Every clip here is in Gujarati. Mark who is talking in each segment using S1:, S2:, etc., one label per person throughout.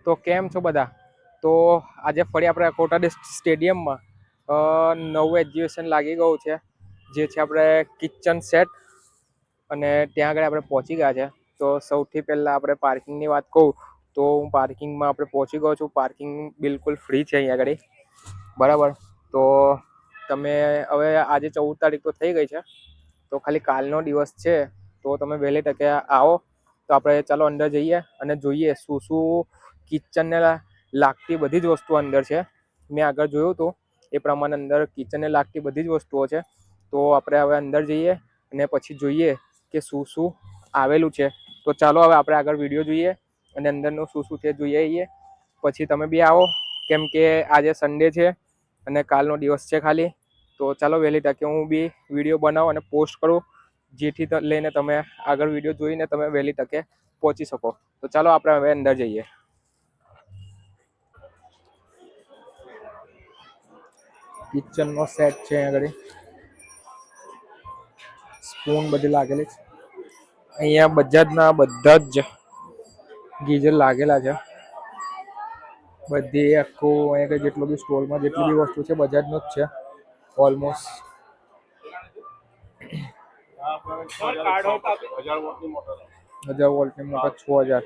S1: તો કેમ છો બધા? તો આજે ફરી આપણે કોટા સ્ટેડિયમમાં નવું એક્ઝિબિશન લાગી ગયું છે, જે છે આપણે કિચન સેટ, અને ત્યાં આગળ આપણે પહોંચી ગયા છે. તો સૌથી પહેલા આપણે પાર્કિંગની વાત કહું તો હું પાર્કિંગમાં આપણે પહોંચી ગયો છું. પાર્કિંગ બિલકુલ ફ્રી છે અહીંયા આગળ, બરાબર. તો તમે હવે આજે 14 તારીખ તો થઈ ગઈ છે, તો ખાલી કાલનો દિવસ છે, તો તમે વહેલી તકે આવો. તો આપણે ચાલો અંદર જઈએ અને જોઈએ શું શું કિચનને લાગતી બધી જ વસ્તુઓ અંદર છે. મેં આગળ જોયું હતું એ પ્રમાણે અંદર કિચનને લાગતી બધી જ વસ્તુઓ છે. તો આપણે હવે અંદર જઈએ અને પછી જોઈએ કે શું શું આવેલું છે. તો ચાલો હવે આપણે આગળ વિડીયો જોઈએ અને અંદરનું શું શું છે જોઈએ આવીએ. પછી તમે બી આવો, કેમ કે આજે સન્ડે છે અને કાલનો દિવસ છે ખાલી. તો ચાલો વહેલી તકે હું બી વિડીયો બનાવું અને પોસ્ટ કરું, જેથી લઈને તમે આગળ વિડીયો જોઈને તમે વહેલી તકે પહોંચી શકો. તો ચાલો આપણે હવે અંદર જઈએ. કિચનનો સેટ છે, આગળ સ્પૂન બધી લાગેલી છે. અહીંયા બજાજના બધા જ ગીઝર લાગેલા છે. બધી આખું અહીંયા જેટલું બી સ્ટોરમાં જેટલી બી વસ્તુ છે બજાજનું જ છે ઓલમોસ્ટ. 1000 વોલ્ટની મોટર 6000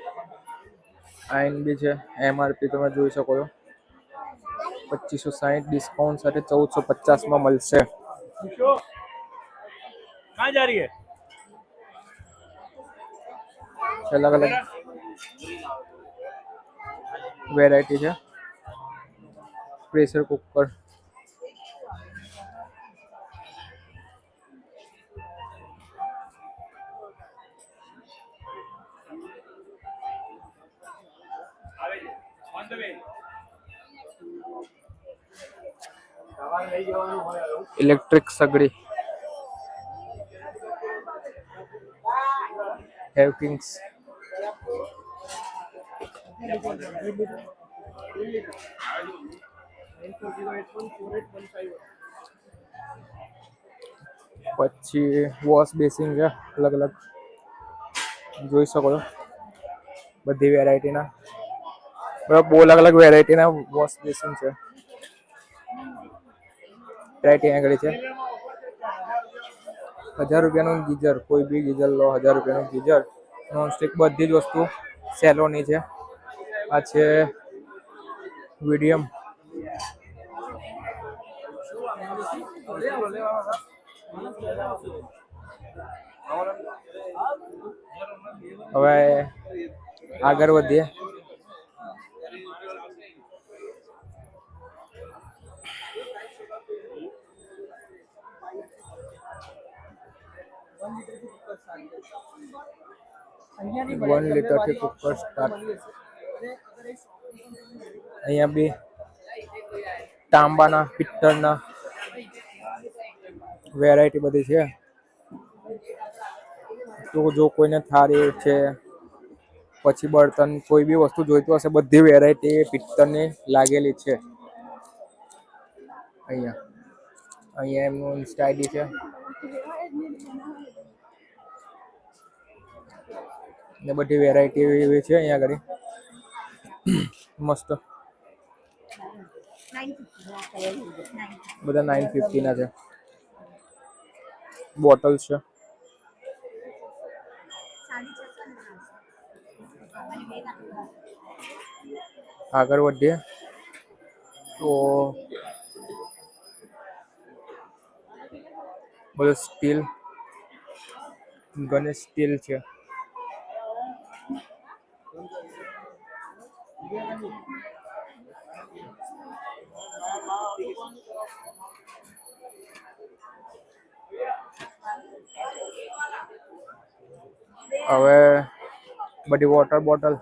S1: આઈન બી છે. MRP તમે જોઈ શકો છો 2560, ડિસ્કાઉન્ટ સાથે 1450 માં મળશે. અલગ અલગ વેરાયટી છે. પ્રેશર કુકર, ઇલેક્ટ્રિક સગડી, હેવકિંગ્સ, પછી વોશ બેસિન છે અલગ અલગ જોઈ શકો છો. બધી વેરાયટીના બહુ અલગ અલગ વેરાયટીના વોશ બેસિન છે. વેરાયટી આગળ છે. 1000 રૂપિયાનું ગીઝર, કોઈ બી ગીઝર લો 1000 રૂપિયાનું ગીઝર. નોનસ્ટિક બધી જ વસ્તુ સેલોની છે. આ છે મીડિયમ, હવે આગળ વધીએ. વન લીટરથી કુકર સ્ટાર્ટ. અહીંયા બી તાંબાના, પિત્તળના વેરાયટી બધી છે. તો જો કોઈને થાળી છે, પછી બર્તન, કોઈ બી વસ્તુ જોઈતું હશે બધી વેરાયટી પિત્તળની લાગેલી છે. અહીંયા એમનું ઇન્સ્ટા આઈડી છે ને બધી વેરાયટી એવી છે અહીંયા આગળ મસ્ત. બધા 950 ના છે. બોટલ છે. આગળ વધીએ તો બધું સ્ટીલ, ગણેશ સ્ટીલ છે. હવે બધી વોટર બોટલ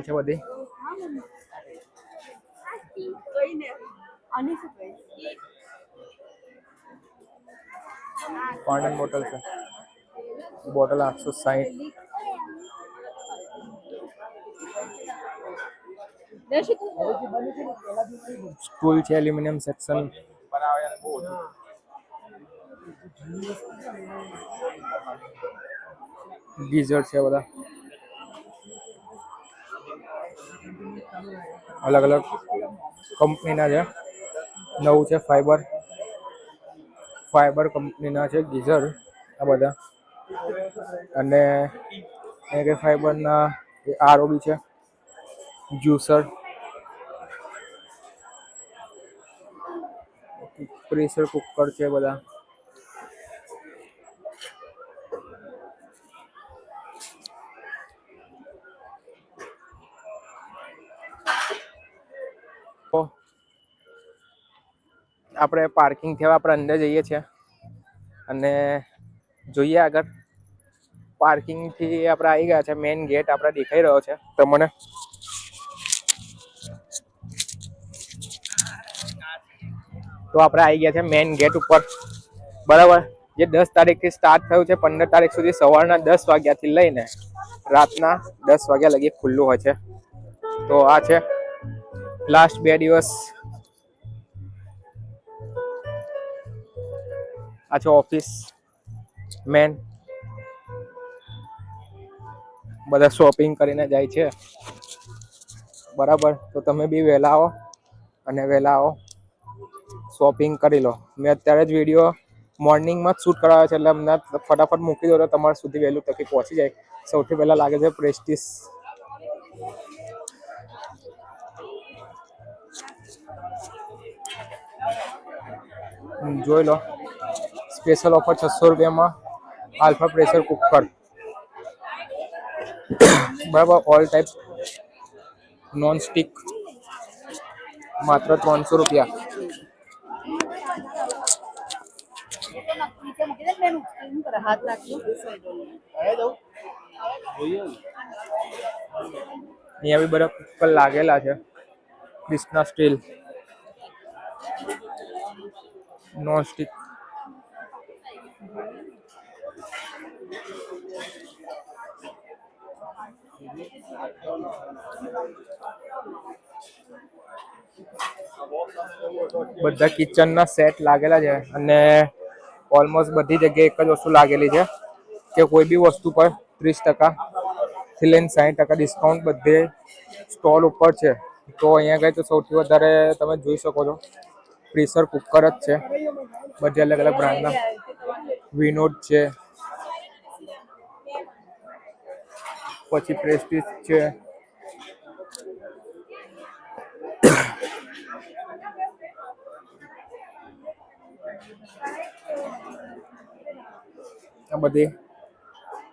S1: છે બધી. પાણી બોટલ છે. બોટલ 860. સ્ટૂલ છે, એલ્યુમિનિયમ સેક્શન. ગીઝર છે બધા. અલગ અલગ કંપનીના છે. નવું છે ફાઈબર કંપનીના છે ગીઝર આ બધા. અને ફાઈબરના આરો બી છે, જ્યુસર, પ્રેશર કુકર છે બધા. તો આપણે પાર્કિંગ થવા આપણે અંદર જઈએ છીએ અને જોઈએ આગળ. પાર્કિંગ થી આપડે આવી ગયા છે. મેઈન ગેટ આપડે દેખાઈ રહ્યો છે તમને. તો આપડે આવી ગયા છે મેઈન ગેટ ઉપર, બરાબર. જે 10 તારીખથી સ્ટાર્ટ થયું છે 15 તારીખ સુધી સવારના 10 વાગ્યાથી લઈને રાતના 10 વાગ્યા લગી ખુલ્લું હોય છે. તો આ છે લાસ્ટ 2 દિવસ. આ છે ઓફિસ મેન. બધા શોપિંગ કરીને જાય છે, બરાબર. તો તમે બી વહેલા આવો અને વહેલા આવો શોપિંગ કરી લો. મેં અત્યારે જ વિડીયો મોર્નિંગમાં જ શૂટ કરાવ્યો છે એટલે અમને ફટાફટ મૂકી દો તો તમારા સુધી વહેલું તકી પહોંચી જાય. સૌથી પહેલા લાગે છે પ્રેસ્ટીજ. જોઈ લો, સ્પેશિયલ ઓફર 600 રૂપિયામાં આલ્ફા પ્રેશર કુકર, બરાબર. ઓલ ટાઈપ નોન સ્ટિક માત્ર 300 રૂપિયા. અહીંયા બી બધા કુકર લાગેલા છે. Krishna steel non stick. બધા કિચનના સેટ લાગેલા છે અને ઓલમોસ્ટ બધી જગ્યાએ એક જ વસ્તુ લાગેલી છે કે કોઈ બી વસ્તુ પર 30% થી લઈને 60% ડિસ્કાઉન્ટ બધે સ્ટોલ ઉપર છે. તો અહીંયા ગઈ તો સૌથી વધારે તમે જોઈ શકો છો પ્રેશર કુકર જ છે. બધી અલગ અલગ બ્રાન્ડના વિનોડ છે, પછી પ્રેસ્ટીજ છે, આ બધી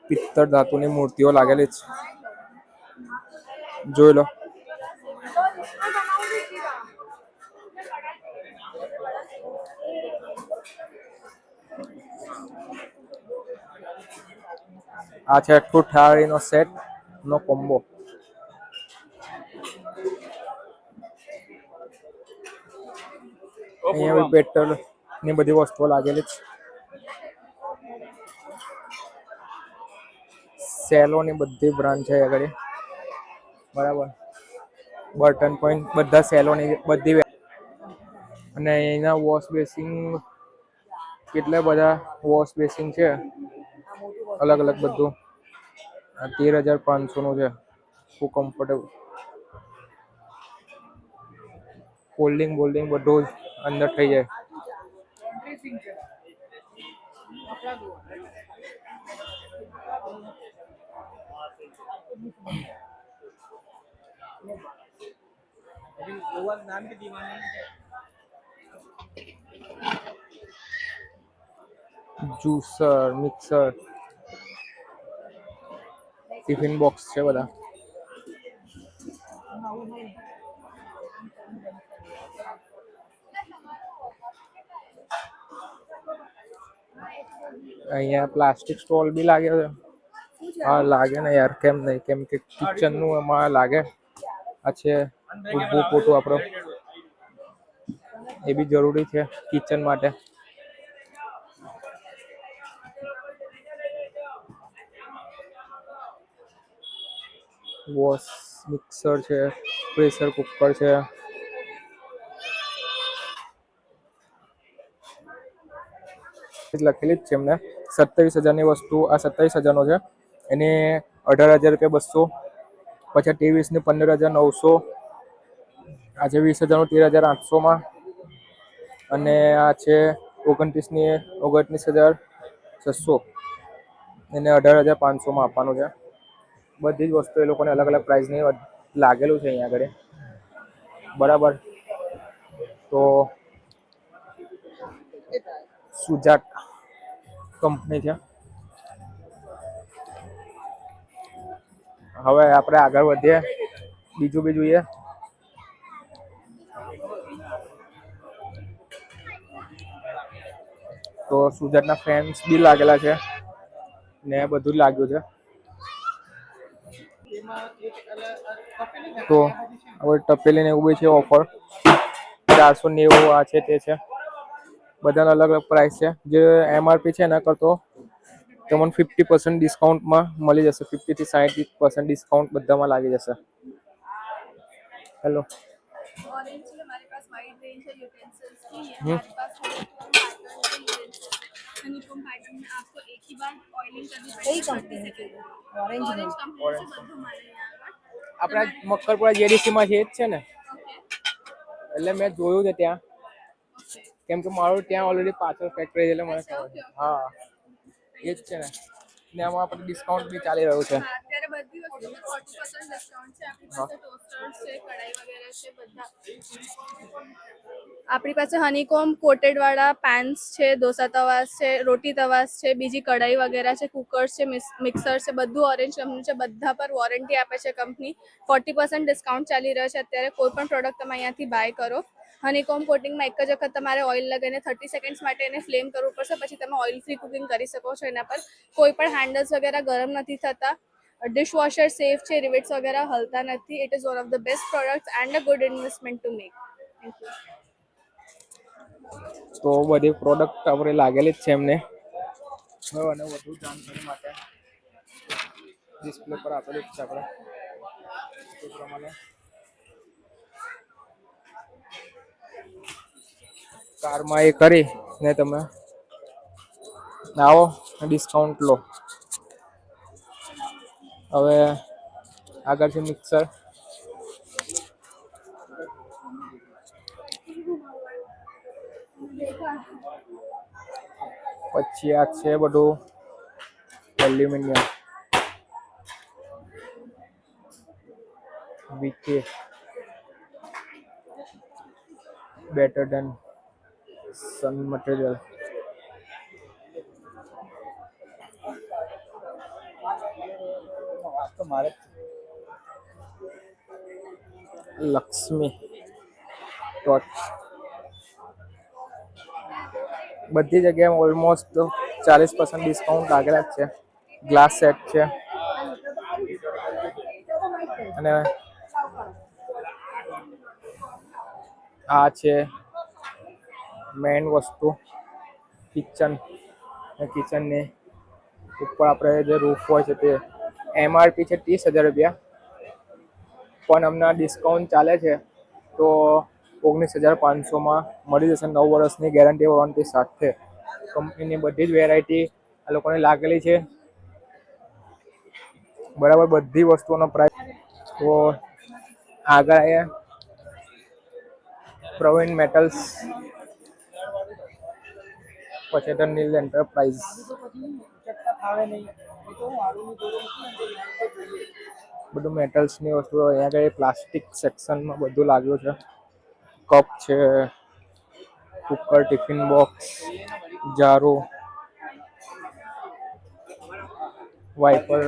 S1: પિત્તળ ધાતુની મૂર્તિઓ લાગેલી છે. જોઈ લો. આ છે આખું થાળીનો સેટ નો કોમ્બો. અહીંયા બી પેટ્રોલ ની બધી વસ્તુઓ લાગેલી છે. સેલોની બધી બ્રાન્ડ છે આગળ, બરાબર. બટન પોઈન્ટ બધા સેલોની બધી. અને એના વોશ બેસિન કેટલા બધા વોશ બેસિન છે અલગ અલગ બધું. 13,500 નું છે. ખૂબ કમ્ફર્ટેબલ. કોલ્ડિંગ બોલ્ડિંગ બધું અંદર થઈ જાય. જ્યુસર, મિક્સર, ટિફિન બોક્સ છે બધા. અહીંયા પ્લાસ્ટિક સ્ટોલ બી લાગ્યો છે. હા લાગે ને યાર, કેમ નહીં, કેમ કે કિચન નું એમાં લાગે. આ છે ઊભું પોટું આપણો, એ બી જરૂરી છે કિચન માટે. વોશ મિક્સર છે, પ્રેશર કુકર છે, લખેલી જ છે એમને. 27,000 ની વસ્તુ આ 27,000 નો છે. એને 18,000 રૂપિયા 200, પછી 23 ની 15,900, આ છે 20,000નું 13,800માં, અને આ છે 29,600 એને 18,500માં આપવાનું છે. બધી જ વસ્તુ એ લોકોને અલગ અલગ પ્રાઇસની લાગેલું છે અહીંયા આગળ, બરાબર. તો સુજાત કંપની છે. હવે આપણે આગળ વધીએ, બીજું બી જોઈએ. તો સુજાતના ફેન્સ બી લાગેલા છે ને બધું જ લાગ્યું છે. તો હવે તપેલી ને એવું બી છે ઓફર, 490 આ છે તે છે. બધાના અલગ અલગ પ્રાઇસ છે. જે MRP છે એના કરતો તમને 50% ડિસ્કાઉન્ટમાં મળી જશે. 50 થી 60% ડિસ્કાઉન્ટ બધામાં લાગી જશે. હેલો, ऑरेंज की हमारे पास वाइड रेंज है यूटेंसिल्स की, ये हमारे पास हनीकॉम पैटर्न के यूटेंसिल्स है। हनीकॉम पैटर्न में आपको एक ही बार ऑयलिंग करनी पड़ेगी 30 सेकंड। ऑरेंज कंपनी से બધું મળે અહીંયા આપણા મક્કરપુરા જેડીસી માં છે જ છે ને, એટલે મેં જોયું છે ત્યાં, કેમ કે મારું ત્યાં ઓલરેડી પાછળ ફેક્ટરી છે એટલે મને ખબર છે. હા એ જ છે ને, ને આમાં આપણે ડિસ્કાઉન્ટ બી ચાલી રહ્યું છે. અત્યારે બધી વસ્તુ પર 40% ડિસ્કાઉન્ટ છે. આપણી પાસે ટોસ્ટર્સ છે, કઢાઈ વગેરે છે બધા. આપણી પાસે હનીકોમ કોટેડ વાળા પેન્સ છે, ડોસા તવાસ છે, રોટી તવાસ છે, બીજી કઢાઈ વગેરે છે, કુકર્સ છે, મિક્સર છે, બધું ઓરેન્જ કંપની છે. બધા પર વોરંટી આપે છે કંપની. 40% ડિસ્કાઉન્ટ ચાલી રહ્યો છે અત્યારે. કોઈ પણ પ્રોડક્ટ તમે અહીંયાથી બાય કરો, હનીકોમ કોટિંગમાં એક જ વખત તમારે ઓઇલ લગાવીને 30 સેકન્ડ્સ માટે એને ફ્લેમ કરવું પડશે, પછી તમે ઓઇલ ફ્રી કુકિંગ કરી શકો છો એના પર. કોઈ પણ હેન્ડલ્સ વગેરે ગરમ નથી થતા. ડિશવોશર સેફ છે, રિવેટ્સ વગેરે હલતા નથી. It is one of the best products and a good investment to make. Thank you. તો બધી પ્રોડક્ટ આપણે લાગેલી જ છે એમને. અને વધુ જાણકારી માટે ડિસ્પ્લે પર આપેલું જ છે આપણે તે પ્રમાણે. કારમાં એ કરી ને તમે આવો ડિસ્કાઉન્ટ લો. હવે આગળ છે મિક્સર. પછી આ છે બધું એલ્યુમિનિયમ, વીકે બેટર ધેન સન મટીરિયલ. લક્ષ્મી ટોર્ચ. બધી જગ્યાએ ઓલમોસ્ટ 40% ડિસ્કાઉન્ટ લાગેલા જ છે. ગ્લાસ સેટ છે અને આ છે મેઇન વસ્તુ કિચન. કિચનની ઉપર આપણે જે રૂફ હોય છે તે MRP છે 30,000 રૂપિયા, પણ હમણાં ડિસ્કાઉન્ટ ચાલે છે તો 19,500માં મળી જશે. 9 વર્ષની ગેરંટી વોરંટી સાથે કંપનીની બધી જ વેરાયટી આ લોકોને લાગેલી છે, બરાબર. બધી વસ્તુઓનો પ્રાઇસ. તો આગળ પ્રવીણ મેટલ્સ, પછી નીલ એન્ટરપ્રાઇઝ. બધું મેટલ્સ ની વસ્તુ અહીંયા આગળ પ્લાસ્ટિક સેક્શનમાં બધું લાગ્યું છે. કપ છે, કુકર, ટિફિન બોક્સ, જારો, વાઇપર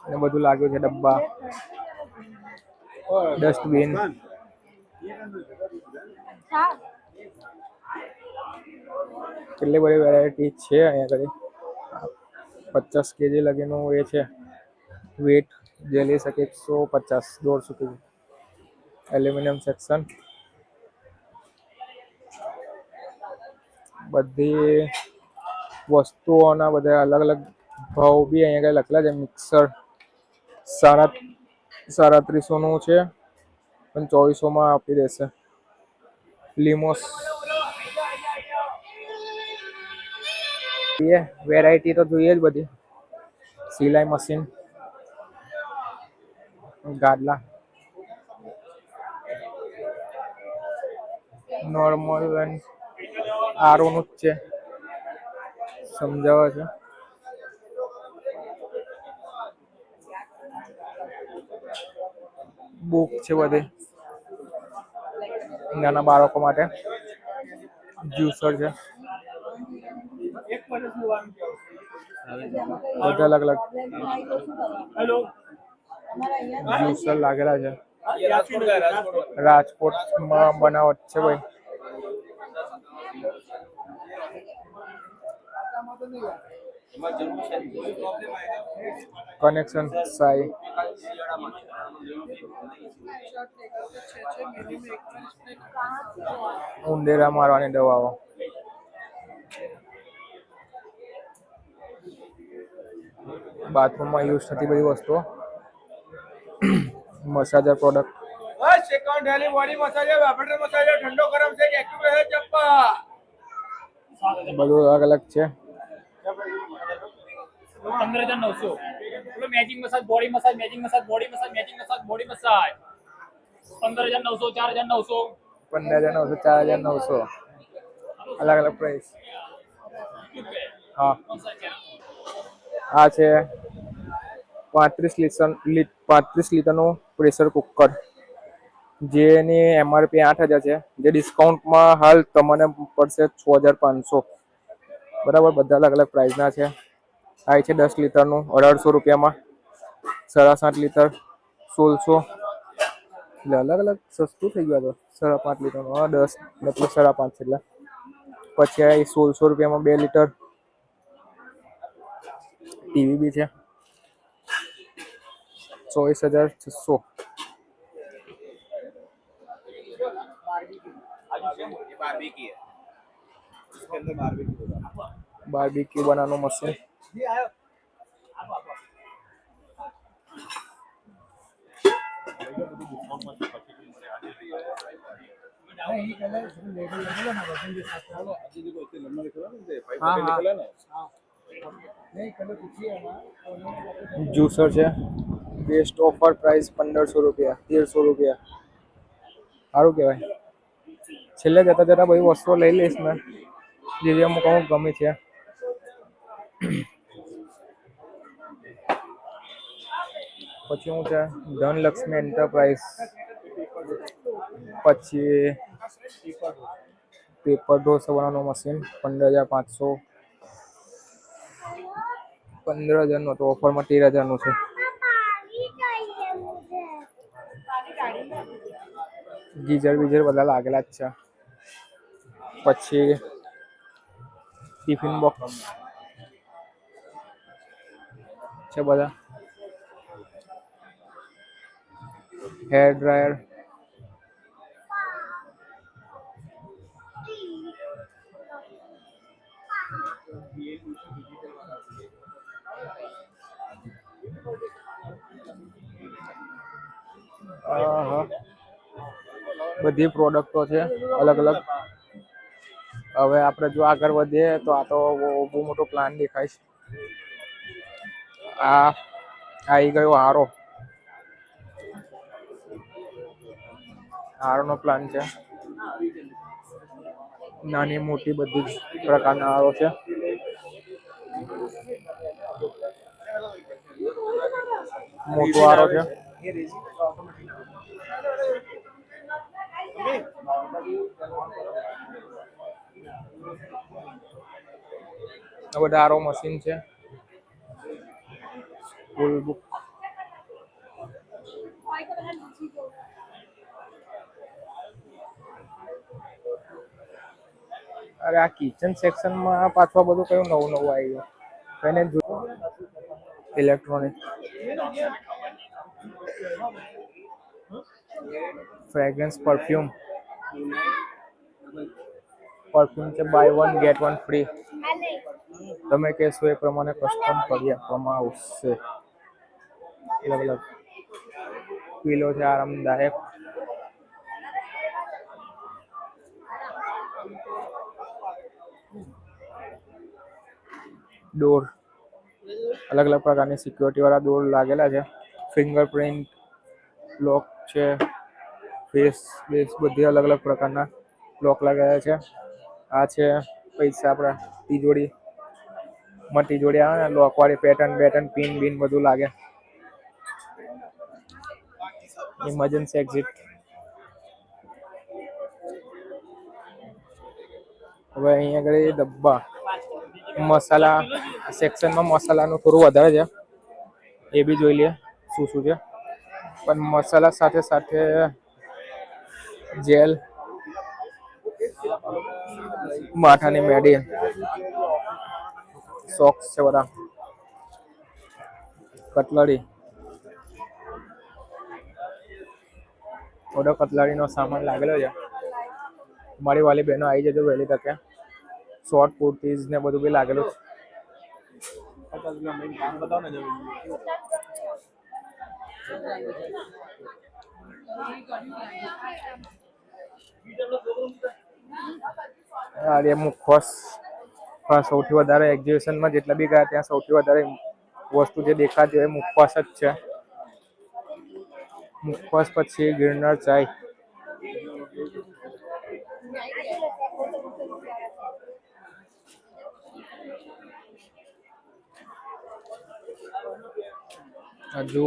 S1: ને બધું લાગ્યું છે. ડબ્બા, ડસ્ટબીન. કેટલી બધી વેરાયટી છે અહીંયા આગળ. 50 કેજી લગીનું એ છે વેટ, જે લઈ શકે 150 150 કેજી. Aluminium section. બધી વસ્તુઓના બધા અલગ અલગ ભાવ બી અહીંયા લખેલા છે. મિક્સર 3700 નું છે પણ 2400માં આપી દેશે. લિમોસ વેરાયટી તો જોઈએ જ બધી. સિલાઈ મશીન, ગાદલા, નોર્મલ એન્ડ આરોનું જ છે, સમજાવે છે. બુક છે બધી નાના બાળકો માટે, જ્યુસર છે બધા અલગ અલગ જ્યુસર લાગેલા છે. રાજકોટમાં બનાવટ છે ભાઈ. કનેક્શન સાઈ ઉંદેરા મારવાની દવાઓ, બાથરૂમમાં યુઝ થતી બધી વસ્તુઓ, મસાજર પ્રોડક્ટ, બધું અલગ અલગ છે.
S2: 15,900 બોલો matching massage body massage matching massage body massage matching massage body massage 15,900 4,900
S1: 15,900 4,900 અલગ અલગ પ્રાઇસ. હા આ છે 35 લીટરનું પ્રેશર કુકર, જેની એમઆરપી 8,000 છે, જે ડિસ્કાઉન્ટમાં હાલ તમને પડશે 6,500. બરાબર, બધા અલગ અલગ પ્રાઇસના છે. આ છે 10 લીટરનું 1,800 રૂપિયામાં, 7.5 લીટર 1,600, એટલે અલગ અલગ સસ્તું થઈ ગયું. 5.5 લીટરનું 10 મતલબ 5.5 એટલે પછી આ 1,600 રૂપિયામાં 2 લીટર. ટીવી બી છે 24,600. બાર્બીક્યુ બનાવવાનું મશીન, જ્યુસર છે, બેસ્ટ ઓફર પ્રાઇસ 1,500 રૂપિયા 1,300 રૂપિયા. સારું કહેવાય. છેલ્લે જતા જતા બધી વસ્તુઓ લઈ લઈશ મેં, જે અમુક અમુક ગમે છે. પછી હું છે ધનલક્ષ્મી એન્ટરપ્રાઇઝ, પછી પેપર ઢોસા બનાવવાનું મશીન 15,500, 15,000 નું તો ઓફરમાં 13,000 નું છે. ગીઝર બીઝર બધા લાગેલા જ છે. પછી ટિફિન બોક્સ છે બધા, હેર ડ્રાયર, બધી પ્રોડક્ટો છે અલગ અલગ. હવે આપણે જો આગળ વધીએ તો આ તો બહુ મોટો પ્લાન દેખાય છે. આ આવી ગયો આરો નો પ્લાન છે. નાની મોટી બધી જ પ્રકારના આરો છે. મોટો આરો છે, આ બધા આરો મશીન છે. સ્કૂલ બુક, અરે આ કિચન સેક્શનમાં પાછું બધું કયું નવું નવું આવી ગયું. કઈને ઇલેક્ટ્રોનિક, ફ્રેગ્રન્સ પરફ્યુમ છે, બાય 1 ગેટ 1 ફ્રી. તમે કહેશો એ પ્રમાણે કસ્ટમ કરી આપવામાં આવશે. અલગ અલગ પીલો છે આરામદાયક, ડોર અલગ અલગ પ્રકારની સિક્યોરિટી વાળા ડોર લાગેલા છે. ફિંગરપ્રિન્ટ લોક છે, ફેસ બેસ બધી અલગ અલગ પ્રકારના બ્લોક લગાવ્યા છે. આ છે પૈસા આપણા તિજોરી માં તિજોરી આવે ને લોક વાળી પેટર્ન પિન બિન બધું લાગે. Emergency exit. હવે અહીંયા આગળ ડબ્બા મસાલા સેક્શનમાં મસાલાનું થોડું વધારે છે. એ બી જોઈ લઈએ શું શું છે. પણ મસાલા સાથે સાથે જેલ માથાની મેડી સોક્સ છે બધા કટલરી થોડો કટલરીનો સામાન લાગેલો છે. મારી વાલી બહેનો આવી જજો વહેલી તકે. શોર્ટ કુર્તીઝ ને બધું બી લાગેલું છે. અરે મુખવાસ સૌથી વધારે એક્ઝિબિશનમાં જેટલા બી ગયા ત્યાં સૌથી વધારે વસ્તુ જે દેખાતી હોય મુખવાસ જ છે. મુખવાસ પછી ગિરનાર ચાય. હજુ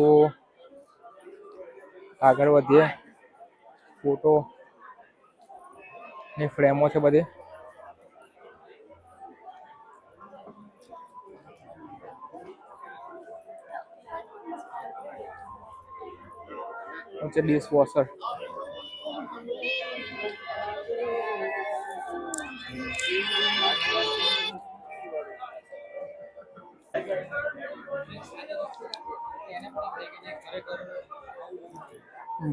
S1: આગળ વધીએ. ફોટો ની ફ્રેમો છે બધી. છે ડિશ વોશર.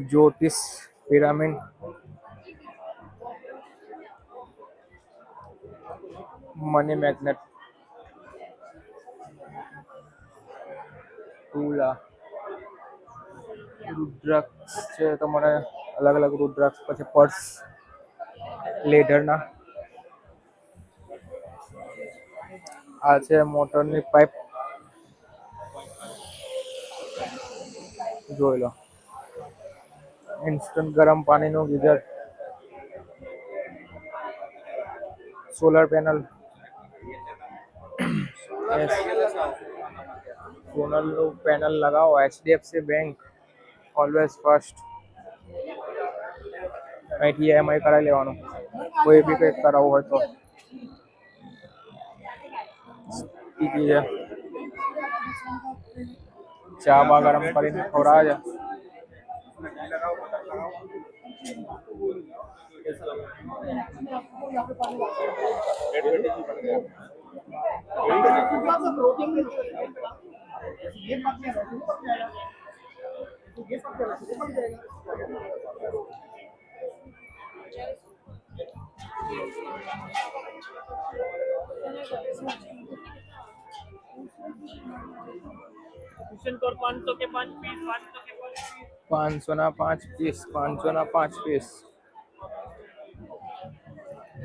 S1: જ્યોતિષ પિરામિડ મની મેગ્નેટ ટુલા રુદ્રાક્ષ છે તમારે અલગ અલગ રુદ્રાક્ષ પછી પર્સ લેધરના. આ છે મોટરની પાઇપ જોઈ લો. ઇન્સ્ટન્ટ ગરમ પાણીનું ગીઝર. સોલર પેનલ સોલરનું પેનલ લગાવો. HDFC bank always first. અહીંથી EMI કરાવી લેવાનું કોઈ બી કંઈક કરાવવું હોય તો. ચા બા ગરમ કરીને ખવડાવે છે.
S2: क्वेश्चन कोड 500 के 5 पीस 500 के 5 पीस
S1: 500 ના 5 પીસ 500 ના 5 પીસ.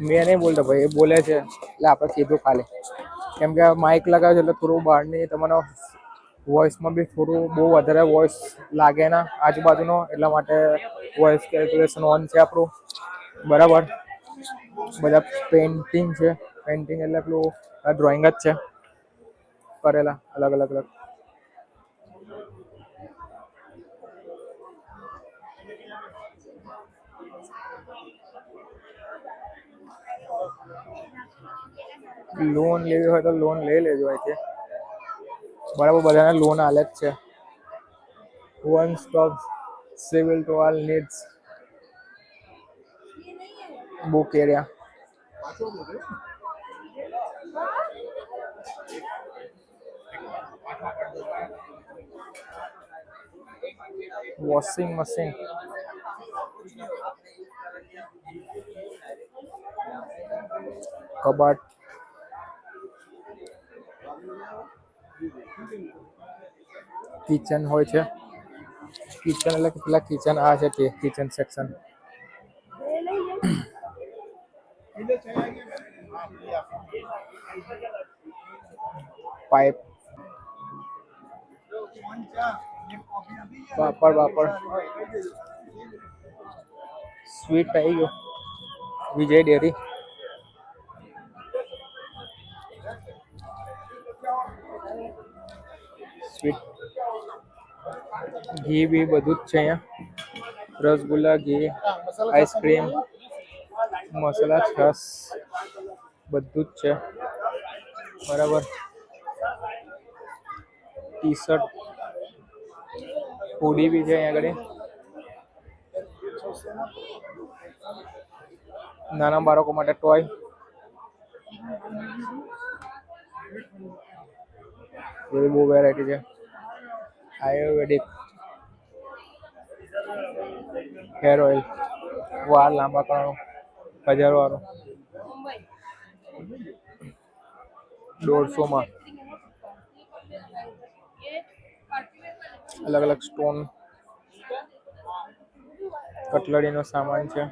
S1: મેં નહીં બોલતો ભાઈ, એ બોલે છે એટલે આપણે કીધું ખાલી. કેમ કે માઇક લગાવ્યું છે એટલે થોડું બહારની તમારો વોઇસમાં બી થોડું બહુ વધારે વોઇસ લાગે ના આજુબાજુનો, એટલા માટે વોઇસ કેલ્ક્યુલેશન ઓન છે આપણું. બરાબર. બધા પેઇન્ટિંગ છે. પેઇન્ટિંગ એટલે પેલું ડ્રોઈંગ જ છે કરેલા અલગ અલગ અલગ. લોન લેવી હોય તો લોન લઈ લેજો અહીંથી. બરાબર, બધાને લોન આલે જ છે. One stop civil to all needs. Book area. Washing machine. કબાટ. કિચન હોય છે. કિચન એટલે કેટલા કિચન આ છે તે કિચન સેક્શન. પાઇપ. પાપડ બાપડ. સ્વીટ આવી ગયો. વિજય ડેરી. સ્વીટ ઘી બી બધું જ છે અહીંયા. રસગુલ્લા, ઘી, આઈસ્ક્રીમ, મસાલા, છાશ બધું જ છે. બરાબર. ટી શર્ટ, હુડી બી છે અહીંયા આગળ. નાના બાળકો માટે ટોય. બધી બહુ વેરાયટી છે. આયુર્વેદિક હેર ઓઇલ, વાળ લાંબા કરવાનું 1000 વાળું 150 માં. અલગ અલગ સ્ટોન, કટલરીનો સામાન છે.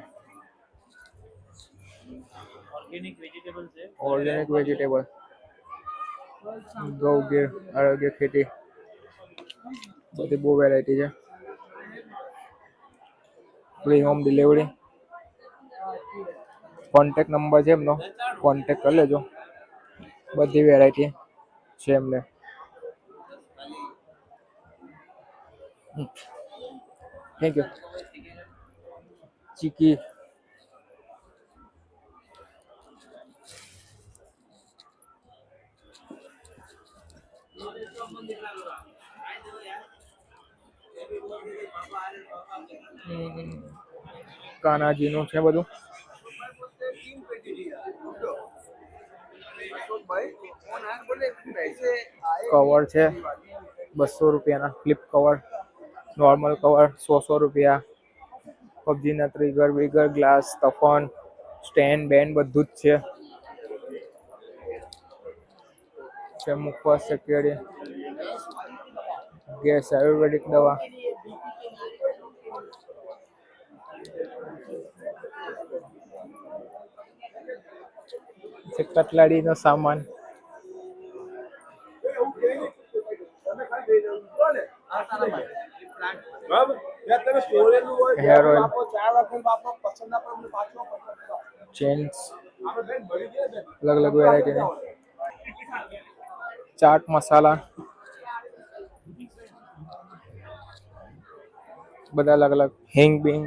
S1: ઓર્ગેનિક વેજીટેબલ, ગૌ ગીર, આરોગ્ય ખેતી, બધી બહુ વેરાયટી છે. Free home delivery. Contact number છે એમનો, કોન્ટેક્ટ કરી લેજો. બધી વેરાયટી છે એમને. Thank you. ચીકી, કાનાજીનું છે બધું. કવર છે 200 રૂપિયાના. ફ્લિપ કવર, નોર્મલ કવર 100 રૂપિયા. પબજીના ટ્રિગર વિગર, ગ્લાસ, તફન, સ્ટેન્ડ બેન્ડ બધું જ છે. મુખવાસ, સેક્યુરી, ગેસ, આયુર્વેદિક દવા, કટલાડીનો સામાન, હેર ઓઇલ, ચેન્સ, અલગ અલગ વેરાયટી. ચાટ મસાલા, બધા અલગ અલગ. હિંગ બિંગ,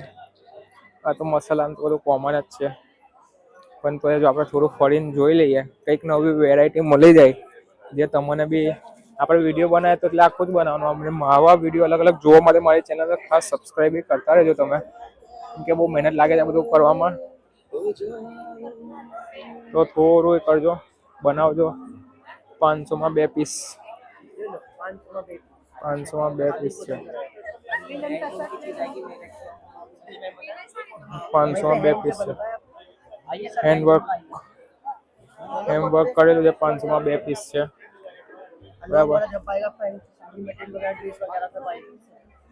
S1: આ તો મસાલા તો બધું કોમન જ છે. પણ તો જો આપણે થોડું ફરીને જોઈ લઈએ, કંઈક નવી વેરાયટી મળી જાય જે તમને બી. આપણે વિડીયો બનાવે તો એટલે આખું જ બનાવવાનું. આપણે આવા વિડીયો અલગ અલગ જોવા માટે મારી ચેનલને ખાસ સબસ્ક્રાઈબ કરતા રહેજો તમે, કેમ કે બહુ મહેનત લાગે છે આ બધું કરવામાં. તો થોડું કરજો, બનાવજો. 500 માં 2 પીસ. 500 માં 2 પીસ છે. 500 માં 2 પીસ છે. હેન્ડવર્ક કરેલું છે. 500 માં 2 પીસ છે. બરાબર.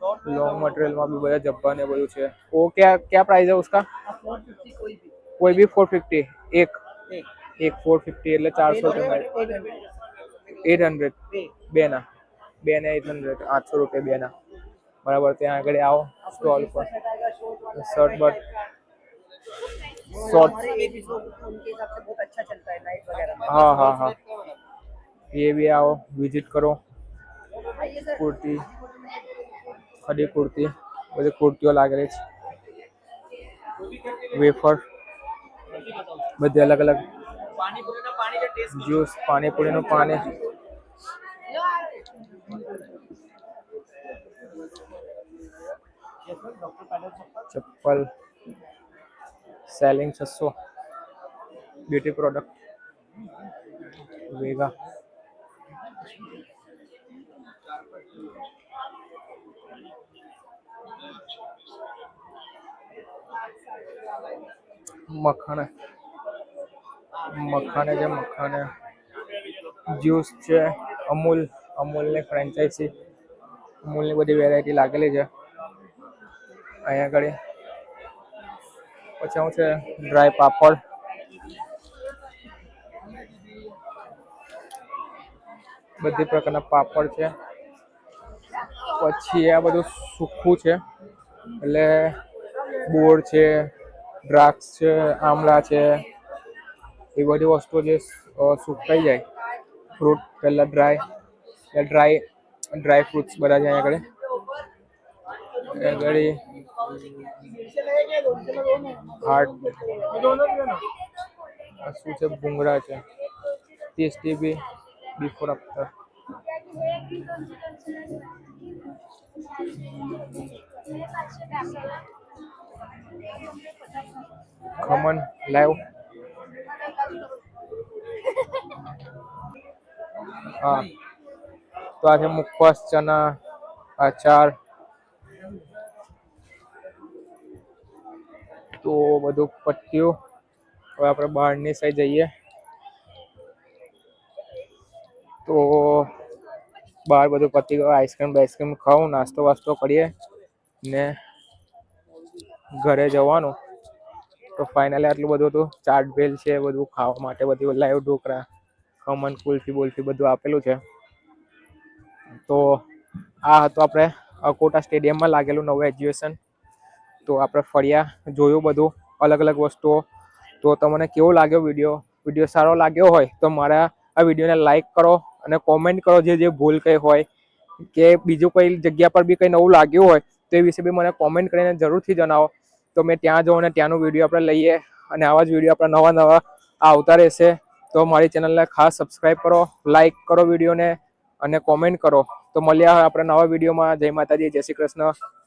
S1: लॉन्ग मटेरियल में भी बड़ा जब्बा ने બધું છે. वो क्या क्या प्राइस है उसका? 450 कोई भी 450 एक 450 એટલે 400 રૂપિયા. 800 બેના 800 800 રૂપિયા બેના. બરાબર. ત્યાં આગળ આવો સ્ટોલ પર. शर्ट बट शॉर्ट उनके हिसाब से बहुत अच्छा चलता है नाइट वगैरह. हाँ हाँ हाँ, ये भी आओ, विजिट करो. कुर्ती, खड़ी कुर्ती, बધી કુર્તીઓ લાગેલી છે. વેફર, બધી અલગ અલગ. જ્યુસ, પાણીપુરીનું પાણી. ચપ્પલ, સેલિંગ 600. Beauty product, Vega. મખાને છે. મખાને જ્યુસ છે. અમૂલની ફ્રેન્ચાઇઝી, અમૂલની બધી વેરાયટી લાગેલી છે અહીંયા આગળ. પછી શું છે? ડ્રાય પાપડ, બધી પ્રકારના પાપડ છે. પછી આ બધું સૂકું છે એટલે બોર છે, દ્રાક્ષ છે, આમળા છે, એ બધી વસ્તુઓ જે સુકાઈ જાય ફ્રૂટ પહેલા ડ્રાય ફ્રૂટ્સ બધા છે અહીંયા આગળ હાર્ટ શું છે ભૂંગળા છે ટેસ્ટી બી બિફોર આફ્ટર ખમણ લાવ હા તો આ છે મુખવાસ ચના અચાર તો બધું પટ્યું હવે આપણે બહારની સાઈડ જઈએ તો બહાર બધું પતી ગયું આઈસ્ક્રીમ ખાવું નાસ્તો વાસ્તો કરીએ ને ઘરે જવાનું તો ફાઇનલી આટલું બધું હતું ચાટ ભેલ છે બધું ખાવા માટે બધું લાઈવ ઢોકળા ખમણ કુલ્ફી બધું આપેલું છે તો આ હતું આપણે અકોટા સ્ટેડિયમમાં લાગેલું નવું એક્ઝિબિશન તો આપણે ફર્યા જોયું બધું અલગ અલગ વસ્તુઓ તો તમને કેવો લાગ્યો વિડીયો સારો લાગ્યો હોય તો મારા આ વિડીયોને લાઈક કરો અને કોમેન્ટ કરો જે ભૂલ કંઈ હોય કે બીજું કઈ જગ્યા પર બી કંઈ નવું લાગ્યું હોય તો એ વિશે બી મને કોમેન્ટ કરીને જરૂરથી જણાવો તો મેં ત્યાં જાઉં અને ત્યાંનું વિડીયો આપણે લઈએ અને આવા જ વિડીયો આપણા નવા આવતા રહેશે તો મારી ચેનલને ખાસ સબસ્ક્રાઈબ કરો લાઈક કરો વિડીયોને અને કોમેન્ટ કરો તો મળ્યા આપણે નવા વિડીયોમાં જય માતાજી જય શ્રી કૃષ્ણ